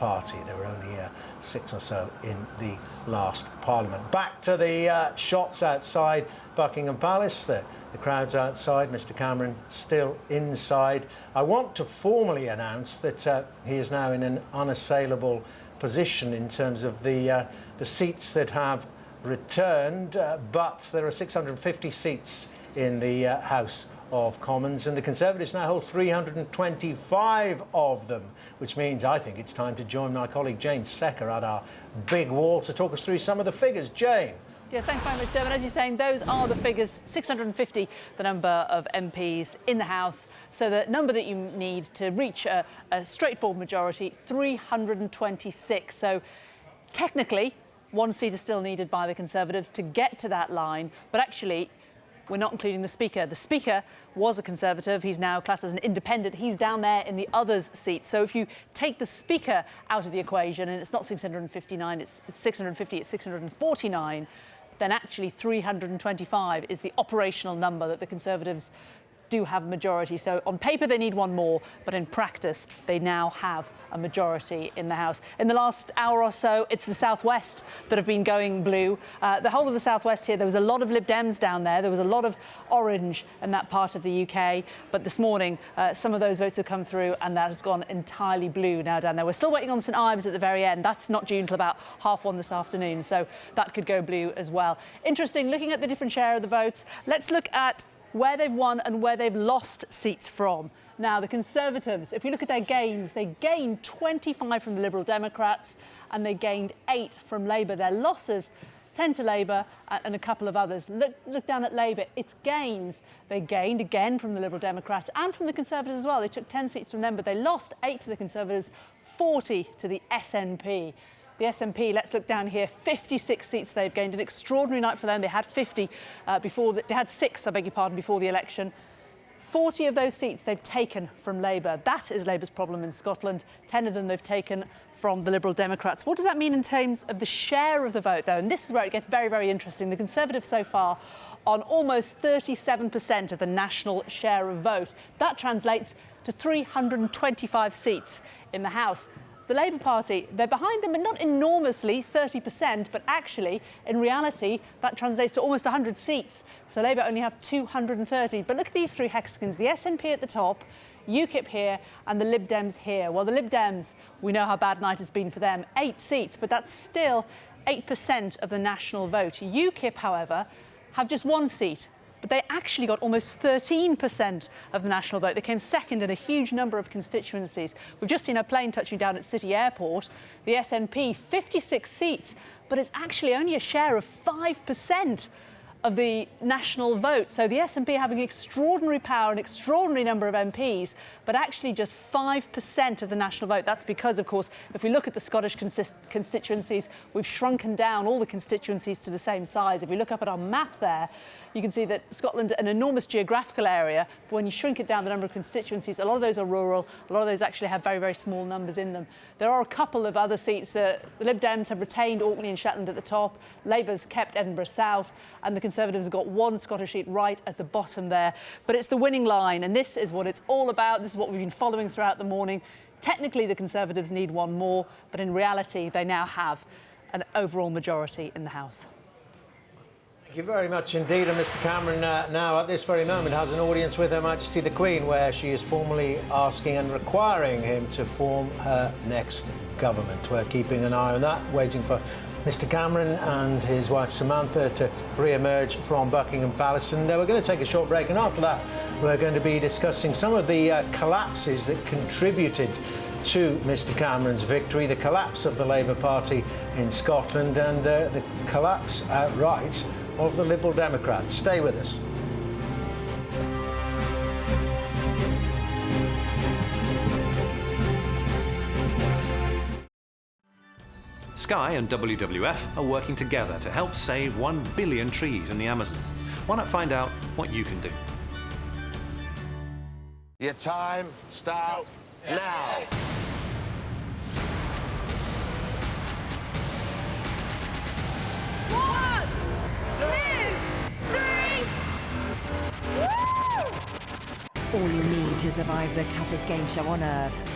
Party. There were only 6 or so in the last Parliament. Back to the shots outside Buckingham Palace. The crowd's outside, Mr Cameron still inside. I want to formally announce that he is now in an unassailable position in terms of the seats that have returned, but there are 650 seats in the House of Commons, and the Conservatives now hold 325 of them, which means I think it's time to join my colleague Jane Secker at our big wall to talk us through some of the figures. Jane. Yeah, thanks very much, Dermot. As you're saying, those are the figures. 650, the number of MPs in the House. So the number that you need to reach a straightforward majority, 326. So technically, one seat is still needed by the Conservatives to get to that line. But actually, we're not including the Speaker. The Speaker was a Conservative. He's now classed as an independent. He's down there in the others' seat. So if you take the Speaker out of the equation, and it's not 659, it's 650, it's 649, then actually 325 is the operational number that the Conservatives do have a majority. So on paper they need one more, but in practice they now have a majority in the House. In the last hour or so, it's the South West that have been going blue. The whole of the South West here, there was a lot of Lib Dems down there. There was a lot of orange in that part of the UK. But this morning, some of those votes have come through and that has gone entirely blue now down there. We're still waiting on St Ives at the very end. That's not due until about 1:30 this afternoon. So that could go blue as well. Interesting, looking at the different share of the votes. Let's look at where they've won and where they've lost seats from. Now, the Conservatives, if we look at their gains, they gained 25 from the Liberal Democrats and they gained 8 from Labour. Their losses, 10 to Labour and a couple of others. Look down at Labour, its gains. They gained again from the Liberal Democrats and from the Conservatives as well. They took 10 seats from them, but they lost 8 to the Conservatives, 40 to the SNP. The SNP, let's look down here, 56 seats they've gained. An extraordinary night for them. They had 50 they had 6, I beg your pardon, before the election. 40 of those seats they've taken from Labour. That is Labour's problem in Scotland. 10 of them they've taken from the Liberal Democrats. What does that mean in terms of the share of the vote, though? And this is where it gets very, very interesting. The Conservatives so far on almost 37% of the national share of vote. That translates to 325 seats in the House. The Labour Party, they're behind them, but not enormously, 30%, but actually, in reality, that translates to almost 100 seats. So Labour only have 230. But look at these 3 hexagons, the SNP at the top, UKIP here, and the Lib Dems here. Well, the Lib Dems, we know how bad a night has been for them, 8 seats, but that's still 8% of the national vote. UKIP, however, have just 1 seat. But they actually got almost 13% of the national vote. They came second in a huge number of constituencies. We've just seen a plane touching down at City Airport. The SNP, 56 seats, but it's actually only a share of 5% of the national vote. So the SNP having extraordinary power, an extraordinary number of MPs, but actually just 5% of the national vote. That's because, of course, if we look at the Scottish constituencies, we've shrunken down all the constituencies to the same size. If we look up at our map there, you can see that Scotland, an enormous geographical area, but when you shrink it down the number of constituencies, a lot of those are rural, a lot of those actually have very, very small numbers in them. There are a couple of other seats. The Lib Dems have retained Orkney and Shetland at the top, Labour's kept Edinburgh South, and the Conservatives have got 1 Scottish seat right at the bottom there. But it's the winning line, and this is what it's all about. This is what we've been following throughout the morning. Technically, the Conservatives need 1 more, but in reality, they now have an overall majority in the House. Thank you very much indeed. And Mr Cameron now at this very moment has an audience with Her Majesty the Queen, where she is formally asking and requiring him to form her next government. We're keeping an eye on that, waiting for Mr Cameron and his wife Samantha to re-emerge from Buckingham Palace. And we're going to take a short break, and after that we're going to be discussing some of the collapses that contributed to Mr Cameron's victory, the collapse of the Labour Party in Scotland and the collapse outright of the Liberal Democrats. Stay with us. Sky and WWF are working together to help save 1 billion trees in the Amazon. Why not find out what you can do? Your time starts now. All you need to survive the toughest game show on earth.